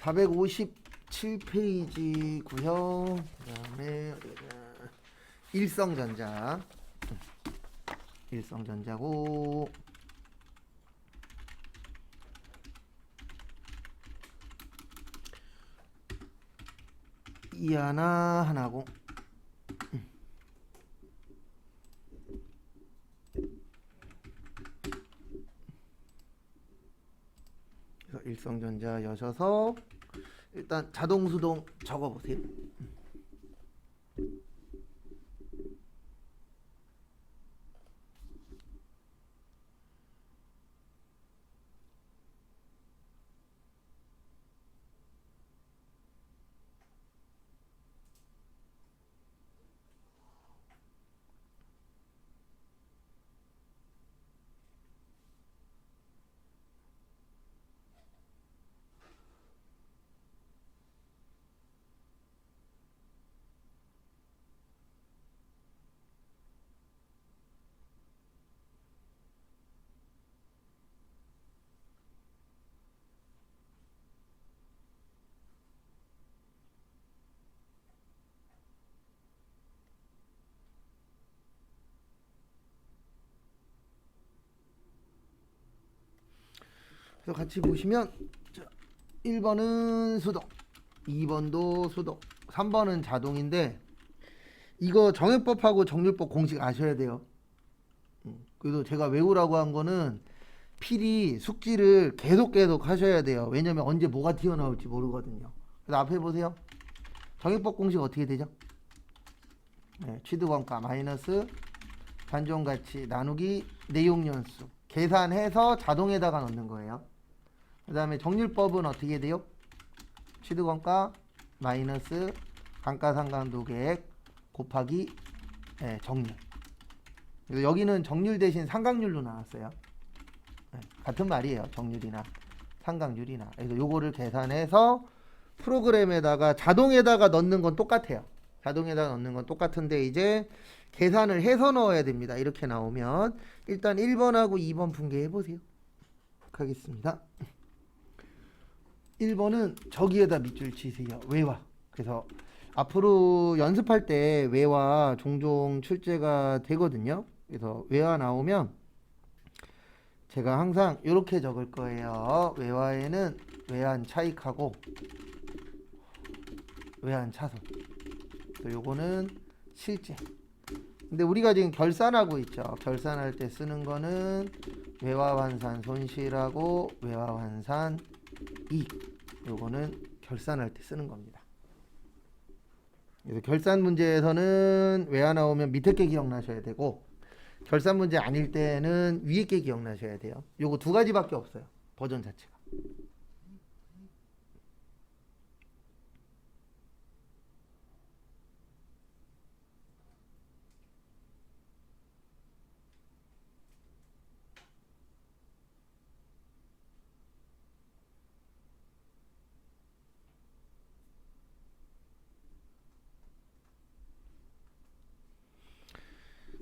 457페이지고요. 그다음에 일성전자. 일성전자고 이 하나고 그래서 일성전자여셔서 일단 자동수동 적어보세요. 그래서 같이 보시면 1번은 수동, 2번도 수동, 3번은 자동인데 이거 정해법하고 정률법 공식 아셔야 돼요. 그래도 제가 외우라고 한 거는 필히 숙지를 계속 하셔야 돼요. 왜냐면 언제 뭐가 튀어나올지 모르거든요. 그래서 앞에 보세요. 정해법 공식 어떻게 되죠? 네, 취득원가 마이너스 단종가치 나누기 내용연수 계산해서 자동에다가 넣는 거예요. 그 다음에 정률법은 어떻게 돼요? 취득원가 마이너스 감가상각노계액 곱하기 정률. 그래서 여기는 정률 대신 상각률로 나왔어요. 같은 말이에요. 정률이나 상각률이나. 그래서 요거를 계산해서 프로그램에다가 자동에다가 넣는 건 똑같아요. 자동에다 넣는 건 똑같은데 이제 계산을 해서 넣어야 됩니다. 이렇게 나오면 일단 1번하고 2번 분개해 보세요. 하겠습니다. 1번은 저기에다 밑줄 치세요. 외화. 그래서 앞으로 연습할 때 외화 종종 출제가 되거든요. 그래서 외화 나오면 제가 항상 이렇게 적을 거예요. 외화에는 외환 차익하고 외환 차손. 요거는 실제. 근데 우리가 지금 결산하고 있죠. 결산할 때 쓰는 거는 외화환산 손실하고 외화환산 이익. 요거는 결산할 때 쓰는 겁니다. 그래서 결산 문제에서는 외화 나오면 밑에 게 기억나셔야 되고 결산 문제 아닐 때는 위에 게 기억나셔야 돼요. 요거 두 가지밖에 없어요. 버전 자체가.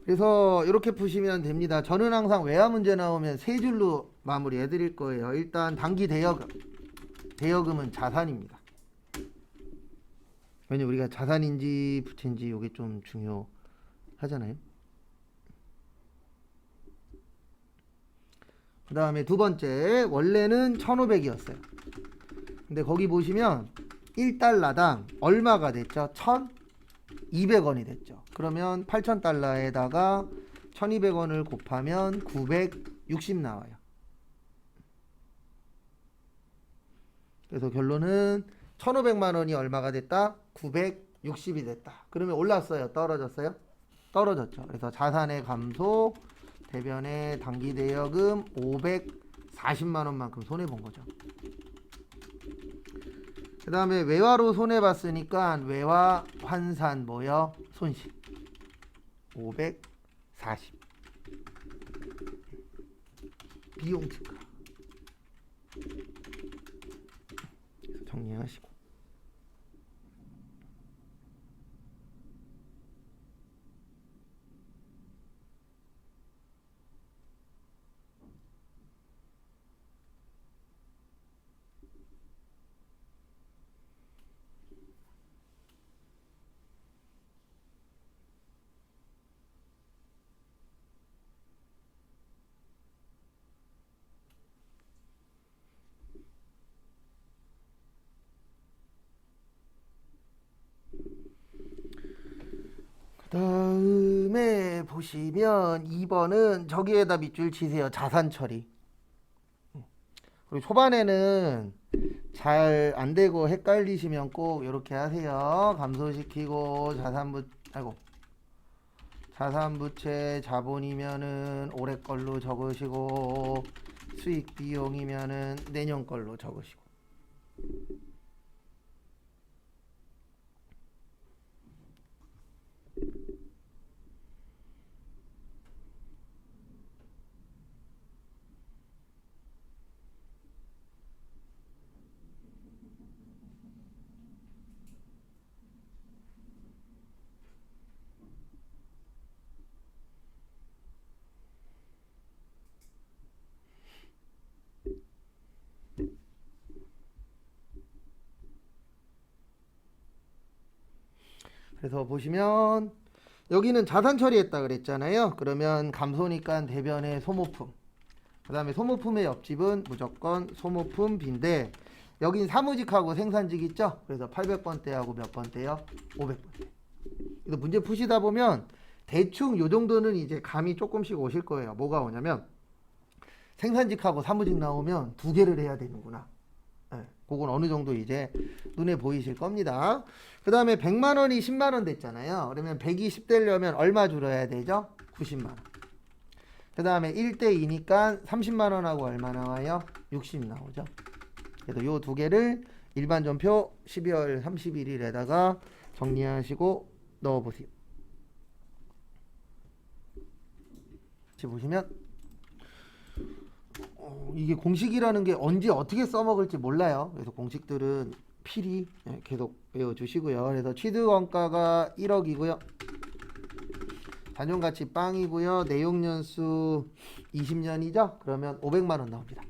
그래서 이렇게 푸시면 됩니다. 저는 항상 외화 문제 나오면 세 줄로 마무리해 드릴 거예요. 일단 단기 대여금. 대여금은 자산입니다. 왜냐면 우리가 자산인지 부채인지 이게 좀 중요하잖아요. 그 다음에 두 번째 원래는 1,500이었어요. 근데 거기 보시면 1달러당 얼마가 됐죠? 1,200원이 됐죠. 그러면 8,000달러에다가 1,200원을 곱하면 960 나와요. 그래서 결론은 1,500만 원이 얼마가 됐다? 960이 됐다. 그러면 올랐어요? 떨어졌어요? 떨어졌죠. 그래서 자산의 감소, 대변의 단기 대여금 540만 원만큼 손해 본 거죠. 그 다음에 외화로 손해 봤으니까 외화 환산 뭐요? 손실 540 비용 증가. 그래서 정리하시고 그다음에 보시면 2번은 저기에다 밑줄 치세요. 자산 처리. 그리고 초반에는 잘 안 되고 헷갈리시면 꼭 이렇게 하세요. 감소시키고 자산부채 자본이면은 올해 걸로 적으시고 수익 비용이면은 내년 걸로 적으시고. 그래서 보시면 여기는 자산 처리했다 그랬잖아요. 그러면 감소니까 대변의 소모품. 그 다음에 소모품의 옆집은 무조건 소모품 B인데 여긴 사무직하고 생산직 있죠. 그래서 800번대하고 몇 번대요? 500번대. 그래서 문제 푸시다 보면 대충 요 정도는 이제 감이 조금씩 오실 거예요. 뭐가 오냐면 생산직하고 사무직 나오면 두 개를 해야 되는구나. 그건 어느 정도 이제 눈에 보이실 겁니다. 그 다음에 100만 원이 10만 원 됐잖아요. 그러면 120 되려면 얼마 줄여야 되죠? 90만 원. 그 다음에 1대2니까 30만 원하고 얼마 나와요? 60 나오죠. 그래서 요 두 개를 일반 전표 12월 31일에다가 정리하시고 넣어보세요. 같이 보시면 이게 공식이라는 게 언제 어떻게 써먹을지 몰라요. 그래서 공식들은 필히 계속 외워주시고요. 그래서 취득원가가 1억이고요. 단용가치 빵이고요. 내용연수 20년이죠. 그러면 500만 원 나옵니다.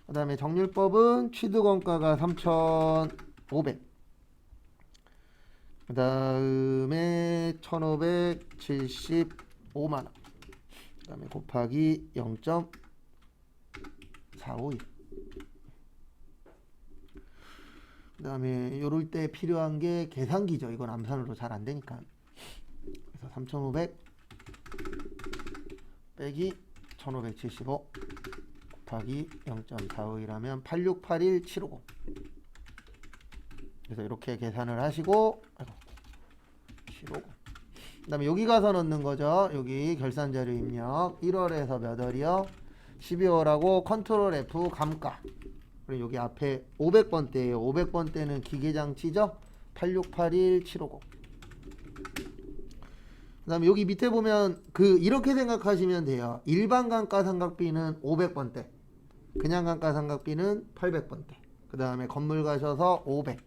그 다음에 정률법은 취득원가가 3,500. 그 다음에 1,575만 원. 그 다음에 곱하기 0.452. 그 다음에 요럴 때 필요한 게 계산기죠. 이건 암산으로 잘 안 되니까. 그래서 3,500 빼기 1,575 곱하기 0.452라면 8681750. 그래서 이렇게 계산을 하시고 750. 그 다음에 여기 가서 넣는 거죠. 여기 결산자료 입력 1월에서 몇 월이요? 12월하고 컨트롤 F 감가. 그리고 여기 앞에 500번대예요. 500번대는 기계장치죠. 8681750. 그 다음에 여기 밑에 보면 이렇게 생각하시면 돼요. 일반 감가상각비는 500번대, 그냥 감가상각비는 800번대. 그 다음에 건물 가셔서 500.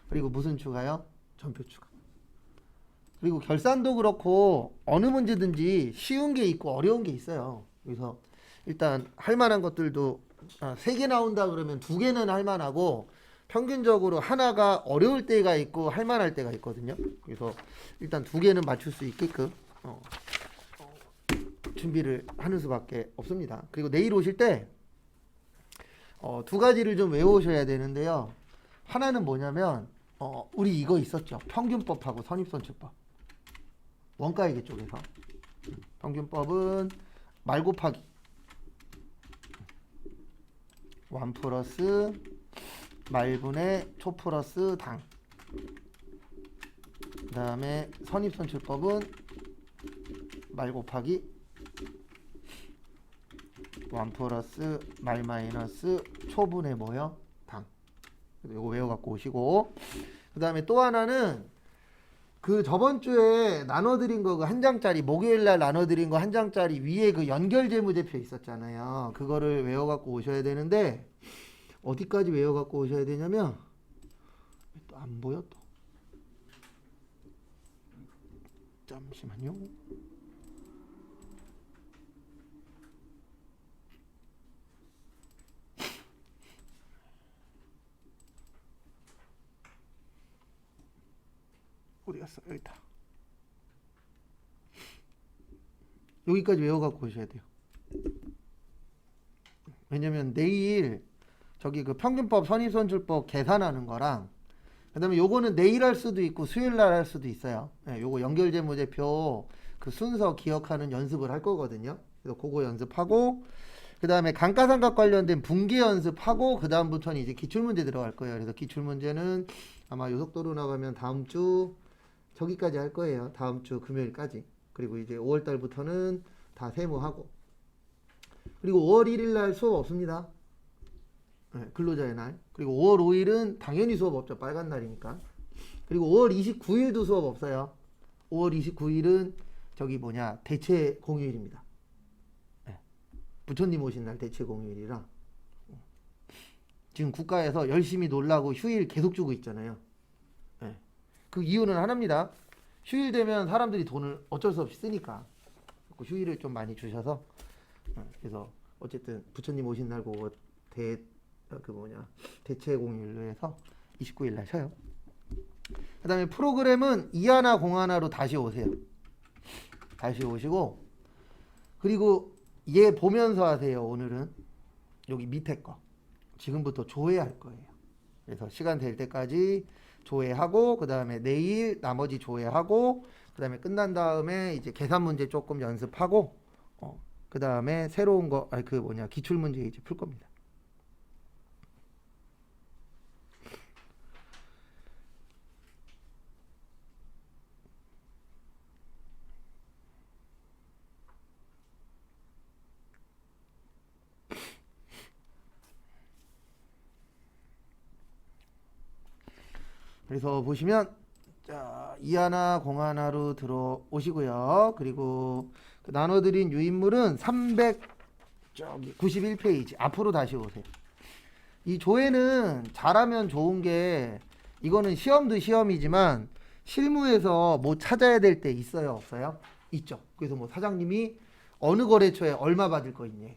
그리고 무슨 추가요? 전표 추가. 그리고 결산도 그렇고 어느 문제든지 쉬운 게 있고 어려운 게 있어요. 그래서 일단 할 만한 것들도 3개 나온다 그러면 2개는 할 만하고 평균적으로 하나가 어려울 때가 있고 할 만할 때가 있거든요. 그래서 일단 2개는 맞출 수 있게끔 준비를 하는 수밖에 없습니다. 그리고 내일 오실 때 2가지를 좀 외우셔야 되는데요. 하나는 뭐냐면 우리 이거 있었죠. 평균법하고 선입선출법. 원가회계 쪽에서 평균법은 말 곱하기 1 플러스 말분의 초 플러스 당. 그 다음에 선입선출법은 말 곱하기 1 플러스 말 마이너스 초분의 뭐요? 당. 이거 외워갖고 오시고, 그 다음에 또 하나는 저번 주에 나눠드린 거 한 장짜리, 목요일날 나눠드린 거 한 장짜리 위에 연결 재무제표 있었잖아요. 그거를 외워갖고 오셔야 되는데 어디까지 외워갖고 오셔야 되냐면 또 안 보여 또. 잠시만요. 어디 갔어? 여기 있다. 여기까지 외워갖고 오셔야 돼요. 왜냐면 내일 저기 평균법 선입선출법 계산하는 거랑 그다음에 요거는 내일 할 수도 있고 수요일 날 할 수도 있어요. 예, 요거 연결재무제표 그 순서 기억하는 연습을 할 거거든요. 그래서 그거 연습하고 그다음에 감가상각 관련된 분계 연습하고 그다음부터는 이제 기출문제 들어갈 거예요. 그래서 기출문제는 아마 요속도로 나가면 다음 주 저기까지 할 거예요. 다음 주 금요일까지. 그리고 이제 5월 달부터는 다 세무하고. 그리고 5월 1일 날 수업 없습니다. 네, 근로자의 날. 그리고 5월 5일은 당연히 수업 없죠. 빨간 날이니까. 그리고 5월 29일도 수업 없어요. 5월 29일은 저기 뭐냐 대체 공휴일입니다. 네, 부처님 오신 날 대체 공휴일이라 지금 국가에서 열심히 놀라고 휴일 계속 주고 있잖아요. 네, 그 이유는 하나입니다. 휴일 되면 사람들이 돈을 어쩔 수 없이 쓰니까 휴일을 좀 많이 주셔서 그래서 어쨌든 부처님 오신 날 그거 대체 공휴일로 해서 29일 날 쉬어요. 그 다음에 프로그램은 2하나 0하나로 다시 오세요. 다시 오시고 그리고 얘 보면서 하세요. 오늘은 여기 밑에 거 지금부터 조회할 거예요. 그래서 시간 될 때까지 조회하고 그 다음에 내일 나머지 조회하고 그 다음에 끝난 다음에 이제 계산 문제 조금 연습하고 그 다음에 새로운 거 기출 문제 이제 풀 겁니다. 그래서 보시면 자, 2하나 0하나로 들어오시고요. 그리고 그 나눠드린 유인물은 391페이지 앞으로 다시 오세요. 이 조회는 잘하면 좋은 게 이거는 시험도 시험이지만 실무에서 뭐 찾아야 될 때 있어요 없어요? 있죠. 그래서 뭐 사장님이 어느 거래처에 얼마 받을 거 있니?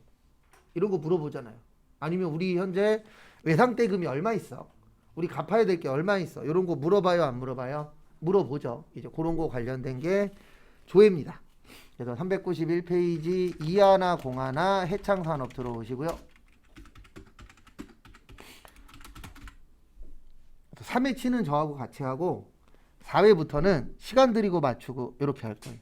이런 거 물어보잖아요. 아니면 우리 현재 외상대금이 얼마 있어? 우리 갚아야 될 게 얼마 있어? 이런 거 물어봐요 안 물어봐요? 물어보죠. 이제 그런 거 관련된 게 조회입니다. 그래서 391페이지 2하나 0하나 해창산업 들어오시고요. 3회 치는 저하고 같이 하고 4회부터는 시간 들이고 맞추고 이렇게 할 거예요.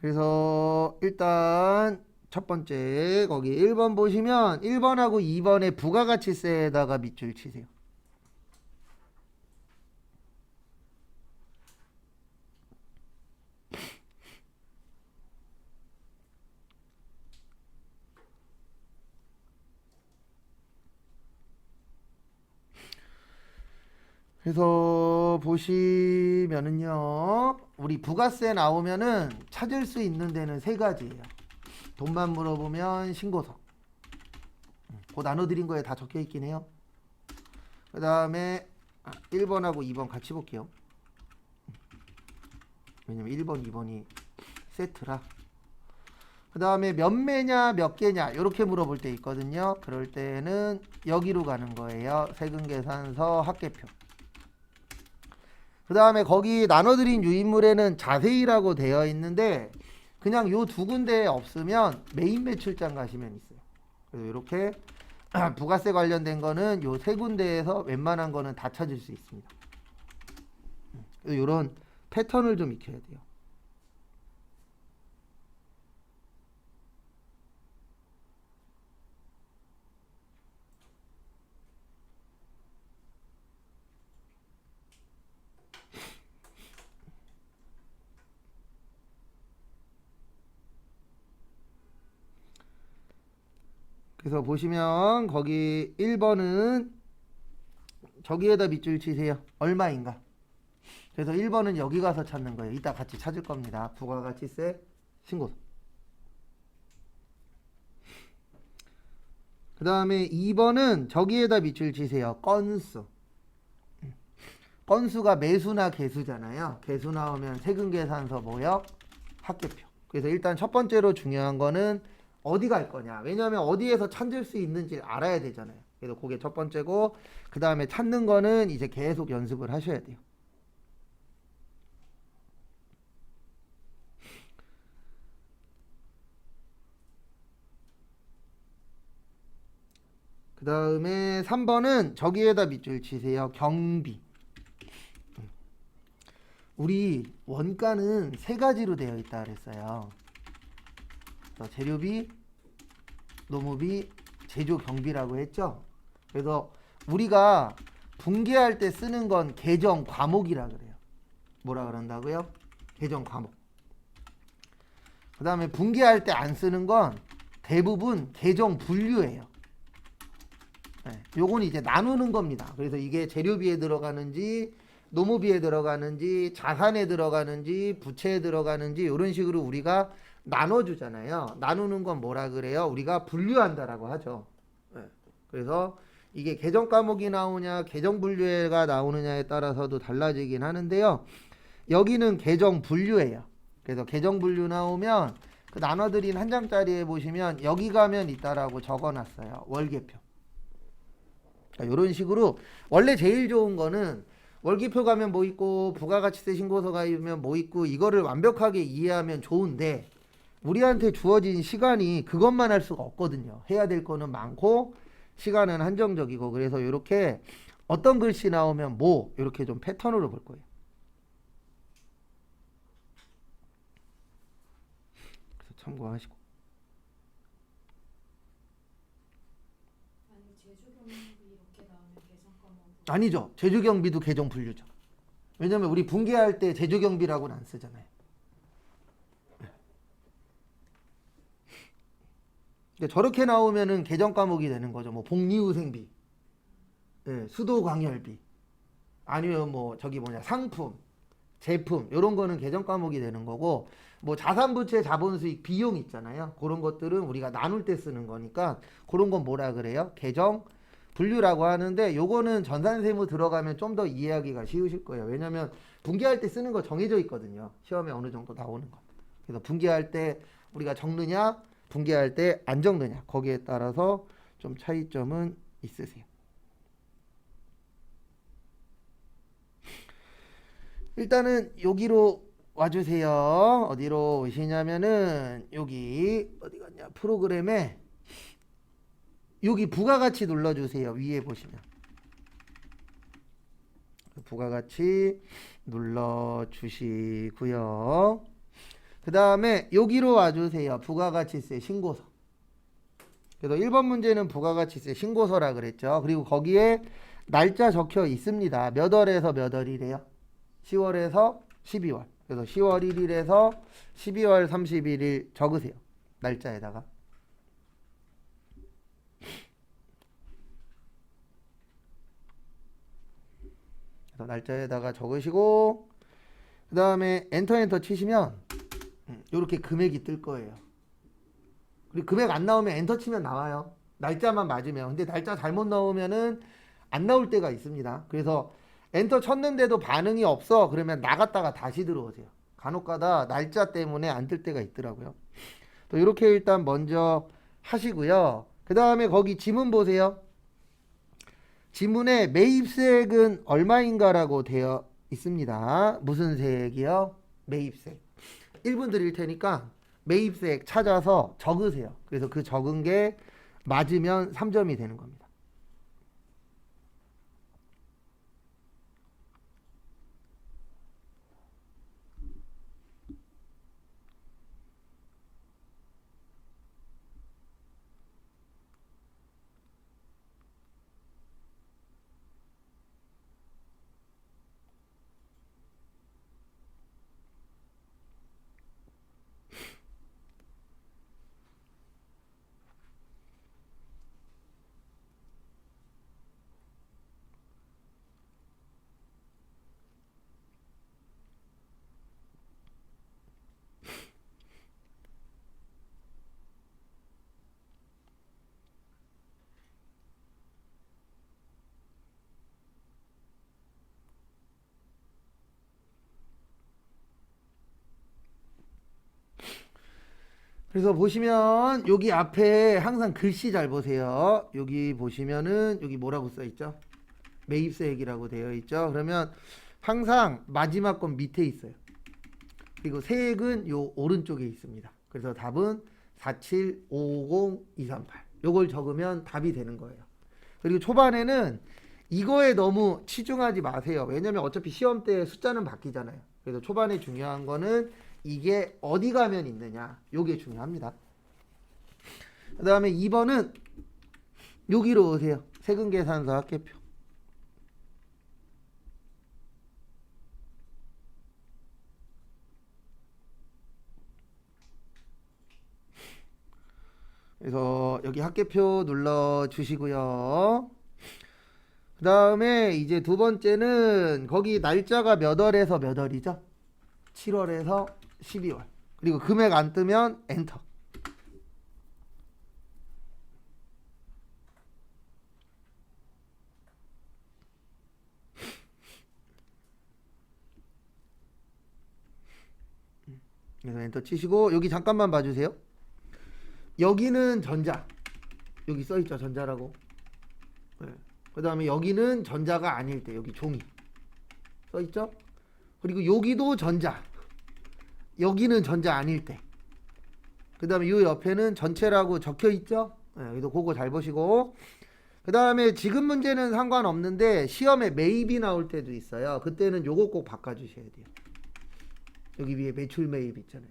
그래서 일단 첫 번째 거기 1번 보시면 1번하고 2번의 부가가치세에다가 밑줄 치세요. 그래서 보시면은요 우리 부가세 나오면은 찾을 수 있는 데는 세 가지예요. 돈만 물어보면 신고서 그 나눠드린 거에 다 적혀 있긴 해요. 그 다음에 1번하고 2번 같이 볼게요. 왜냐면 1번 2번이 세트라. 그 다음에 몇 매냐 몇 개냐 이렇게 물어볼 때 있거든요. 그럴 때는 여기로 가는 거예요. 세금계산서 합계표. 그 다음에 거기 나눠드린 유인물에는 자세히라고 되어 있는데 그냥 요 두 군데에 없으면 메인 매출장 가시면 있어요. 그래서 이렇게 부가세 관련된 거는 요 세 군데에서 웬만한 거는 다 찾을 수 있습니다. 이런 패턴을 좀 익혀야 돼요. 그래서 보시면 거기 1번은 저기에다 밑줄 치세요. 얼마인가? 그래서 1번은 여기 가서 찾는 거예요. 이따 같이 찾을 겁니다. 부가가치세 신고서. 그 다음에 2번은 저기에다 밑줄 치세요. 건수. 건수가 매수나 개수잖아요. 개수 나오면 세금계산서 뭐요? 합계표. 그래서 일단 첫 번째로 중요한 거는 어디 갈 거냐. 왜냐하면 어디에서 찾을 수 있는지 알아야 되잖아요. 그래서 그게 첫 번째고 그 다음에 찾는 거는 이제 계속 연습을 하셔야 돼요. 그 그 다음에 3번은 저기에다 밑줄 치세요. 경비. 우리 원가는 세 가지로 되어 있다 그랬어요. 그래서 재료비, 노무비, 제조 경비라고 했죠. 그래서 우리가 분계할 때 쓰는 건 계정 과목이라 그래요. 뭐라 그런다고요? 계정 과목. 그 다음에 분계할 때 안 쓰는 건 대부분 계정 분류예요. 네, 요건 이제 나누는 겁니다. 그래서 이게 재료비에 들어가는지 노무비에 들어가는지 자산에 들어가는지 부채에 들어가는지 이런 식으로 우리가 나눠주잖아요. 나누는 건 뭐라 그래요? 우리가 분류한다라고 하죠. 네, 그래서 이게 계정 과목이 나오냐 계정 분류가 나오느냐에 따라서도 달라지긴 하는데요. 여기는 계정 분류예요. 그래서 계정 분류 나오면 그 나눠드린 한 장짜리에 보시면 여기 가면 있다라고 적어놨어요. 월계표. 이런 식으로 원래 제일 좋은 거는 월계표 가면 뭐 있고 부가가치세 신고서 가면 뭐 있고 이거를 완벽하게 이해하면 좋은데 우리한테 주어진 시간이 그것만 할 수가 없거든요. 해야 될 거는 많고 시간은 한정적이고 그래서 이렇게 어떤 글씨 나오면 뭐 이렇게 좀 패턴으로 볼 거예요. 그래서 참고하시고. 아니 제주경비 이렇게 나오면 계산 과목 아니죠. 제조경비도 계정 분류죠. 왜냐면 우리 분계할 때 제조경비라고는 안 쓰잖아요. 그러니까 저렇게 나오면은 계정 과목이 되는 거죠. 뭐 복리후생비, 예, 수도광열비, 아니면 뭐 저기 뭐냐 상품, 제품 이런 거는 계정 과목이 되는 거고 뭐 자산부채 자본수익 비용 있잖아요. 그런 것들은 우리가 나눌 때 쓰는 거니까 그런 건 뭐라 그래요? 계정 분류라고 하는데 요거는 전산세무 들어가면 좀 더 이해하기가 쉬우실 거예요. 왜냐면 분계할 때 쓰는 거 정해져 있거든요. 시험에 어느 정도 나오는 거. 그래서 분계할 때 우리가 적느냐 분계할 때 안 적느냐 거기에 따라서 좀 차이점은 있으세요. 일단은 여기로 와주세요. 어디로 오시냐면은 여기 어디 갔냐 프로그램에 여기 부가가치 눌러주세요. 위에 보시면 부가가치 눌러주시고요. 그 다음에 여기로 와주세요. 부가가치세 신고서. 그래서 1번 문제는 부가가치세 신고서라 그랬죠. 그리고 거기에 날짜 적혀 있습니다. 몇 월에서 몇 월이래요? 10월에서 12월. 그래서 10월 1일에서 12월 31일 적으세요. 날짜에다가. 그래서 날짜에다가 적으시고 그 다음에 엔터 치시면 이렇게 금액이 뜰 거예요. 그리고 금액 안 나오면 엔터 치면 나와요. 날짜만 맞으면. 근데 날짜 잘못 나오면은 안 나올 때가 있습니다. 그래서 엔터 쳤는데도 반응이 없어. 그러면 나갔다가 다시 들어오세요. 간혹가다 날짜 때문에 안 뜰 때가 있더라고요. 또 이렇게 일단 먼저 하시고요. 그 다음에 거기 지문 보세요. 지문에 매입세액은 얼마인가라고 되어 있습니다. 무슨 세액이요? 매입세액. 1분 드릴 테니까 매입세액 찾아서 적으세요. 그래서 그 적은 게 맞으면 3점이 되는 겁니다. 그래서 보시면 여기 앞에 항상 글씨 잘 보세요. 여기 보시면은 여기 뭐라고 써 있죠? 매입세액이라고 되어 있죠. 그러면 항상 마지막 건 밑에 있어요. 그리고 세액은 요 오른쪽에 있습니다. 그래서 답은 4750238. 요걸 적으면 답이 되는 거예요. 그리고 초반에는 이거에 너무 치중하지 마세요. 왜냐면 어차피 시험 때 숫자는 바뀌잖아요. 그래서 초반에 중요한 거는 이게 어디 가면 있느냐. 요게 중요합니다. 그 다음에 2번은 여기로 오세요. 세금계산서 합계표. 그래서 여기 합계표 눌러 주시고요. 그 다음에 이제 두 번째는 거기 날짜가 몇 월에서 몇 월이죠? 7월에서 12월. 그리고 금액 안 뜨면 엔터. 그래서 엔터 치시고 여기 잠깐만 봐주세요. 여기는 전자. 여기 써있죠, 전자라고. 네. 그 다음에 여기는 전자가 아닐 때 여기 종이 써있죠. 그리고 여기도 전자. 여기는 전자 아닐 때. 그 다음에 이 옆에는 전체라고 적혀있죠. 네, 여기도 그거 잘 보시고. 그 다음에 지금 문제는 상관없는데 시험에 매입이 나올 때도 있어요. 그때는 요거 꼭 바꿔주셔야 돼요. 여기 위에 매출 매입 있잖아요.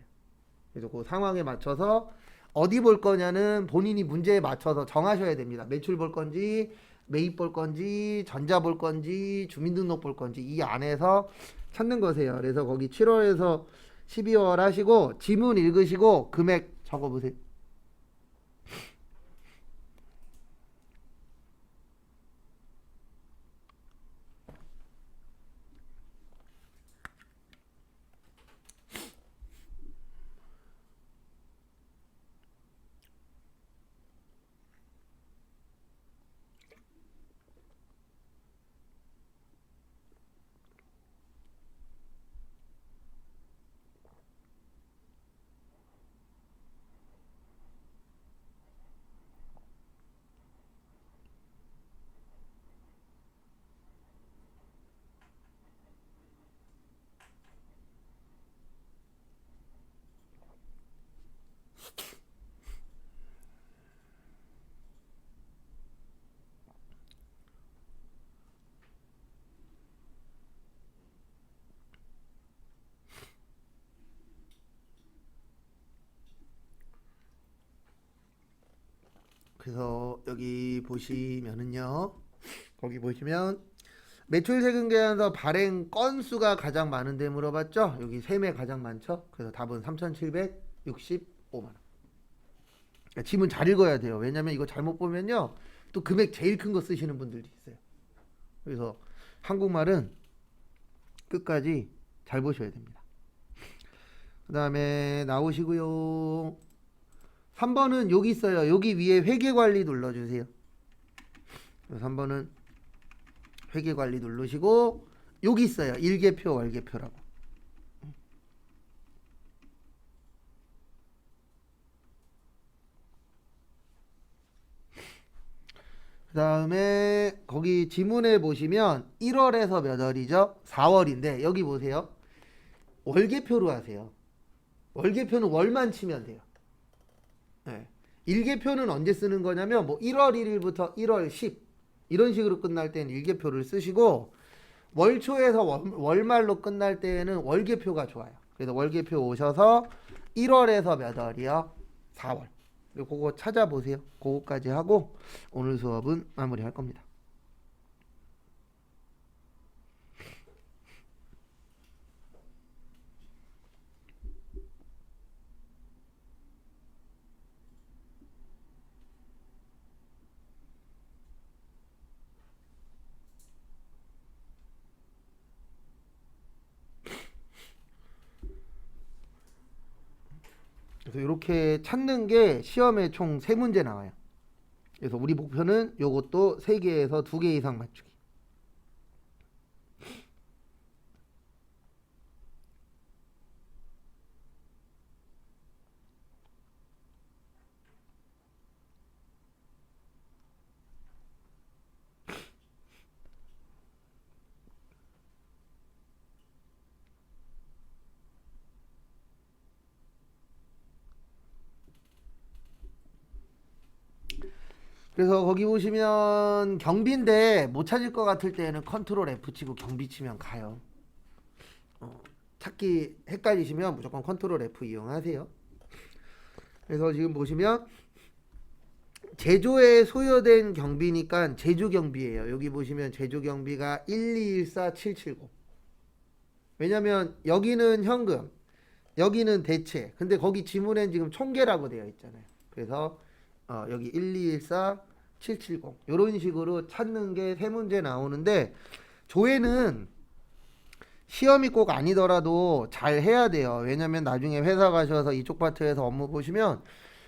그래서 그 상황에 맞춰서 어디 볼 거냐는 본인이 문제에 맞춰서 정하셔야 됩니다. 매출 볼 건지 매입 볼 건지 전자 볼 건지 주민등록 볼 건지 이 안에서 찾는 거세요. 그래서 거기 7월에서 12월 하시고 지문 읽으시고 금액 적어보세요. 그래서 여기 보시면은요. 거기 보시면 매출세금계산서 발행 건수가 가장 많은데 물어봤죠? 여기 세매 가장 많죠? 그래서 답은 3,765만 원. 그러니까 지문 잘 읽어야 돼요. 왜냐면 이거 잘못 보면요. 또 금액 제일 큰 거 쓰시는 분들도 있어요. 그래서 한국말은 끝까지 잘 보셔야 됩니다. 그 다음에 나오시고요. 3번은 여기 있어요. 여기 위에 회계관리 눌러주세요. 3번은 회계관리 누르시고 여기 있어요. 일계표 월계표라고. 그 다음에 거기 지문에 보시면 1월에서 몇 월이죠? 4월인데 여기 보세요. 월계표로 하세요. 월계표는 월만 치면 돼요. 네. 일계표는 언제 쓰는 거냐면 뭐 1월 1일부터 1월 10 이런 식으로 끝날 때는 일계표를 쓰시고 월초에서 월말로 끝날 때에는 월계표가 좋아요. 그래서 월계표 오셔서 1월에서 몇 월이요? 4월. 그리고 그거 찾아보세요. 그거까지 하고 오늘 수업은 마무리할 겁니다. 그래서 이렇게 찾는 게 시험에 총 3문제 나와요. 그래서 우리 목표는 요것도 3개에서 2개 이상 맞추기. 그래서 거기 보시면 경비인데 못 찾을 것 같을 때는 컨트롤 F 치고 경비 치면 가요. 찾기 헷갈리시면 무조건 컨트롤 F 이용하세요. 그래서 지금 보시면 제조에 소요된 경비니까 제조 경비예요. 여기 보시면 제조 경비가 1214770. 왜냐면 여기는 현금, 여기는 대체. 근데 거기 지문엔 지금 총계라고 되어 있잖아요. 그래서 여기 1214770 이런 식으로 찾는 게 세 문제 나오는데 조회는 시험이 꼭 아니더라도 잘 해야 돼요. 왜냐면 나중에 회사 가셔서 이쪽 파트에서 업무 보시면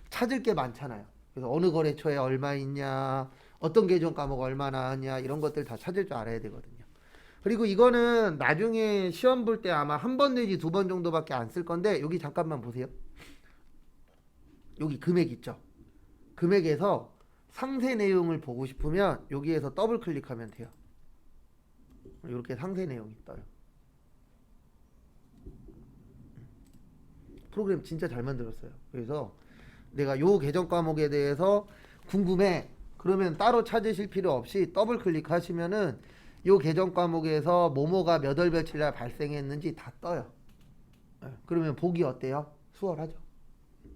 찾을 게 많잖아요. 그래서 어느 거래처에 얼마 있냐, 어떤 계정 과목 얼마 나왔냐 이런 것들 다 찾을 줄 알아야 되거든요. 그리고 이거는 나중에 시험 볼 때 아마 한 번 내지 두 번 정도밖에 안 쓸 건데 여기 잠깐만 보세요. 여기 금액 있죠. 금액에서 상세 내용을 보고 싶으면 여기에서 더블 클릭하면 돼요. 이렇게 상세 내용이 떠요. 프로그램 진짜 잘 만들었어요. 그래서 내가 요 계정 과목에 대해서 궁금해. 그러면 따로 찾으실 필요 없이 더블 클릭하시면은 요 계정 과목에서 뭐뭐가 몇 월 며칠 날 발생했는지 다 떠요. 그러면 보기 어때요? 수월하죠.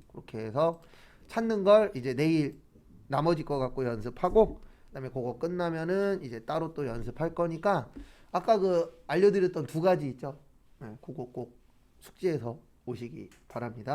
그렇게 해서 찾는 걸 이제 내일 나머지 거 갖고 연습하고 그다음에 그거 끝나면은 이제 따로 또 연습할 거니까 아까 그 알려드렸던 두 가지 있죠. 그거 꼭 숙지해서 오시기 바랍니다.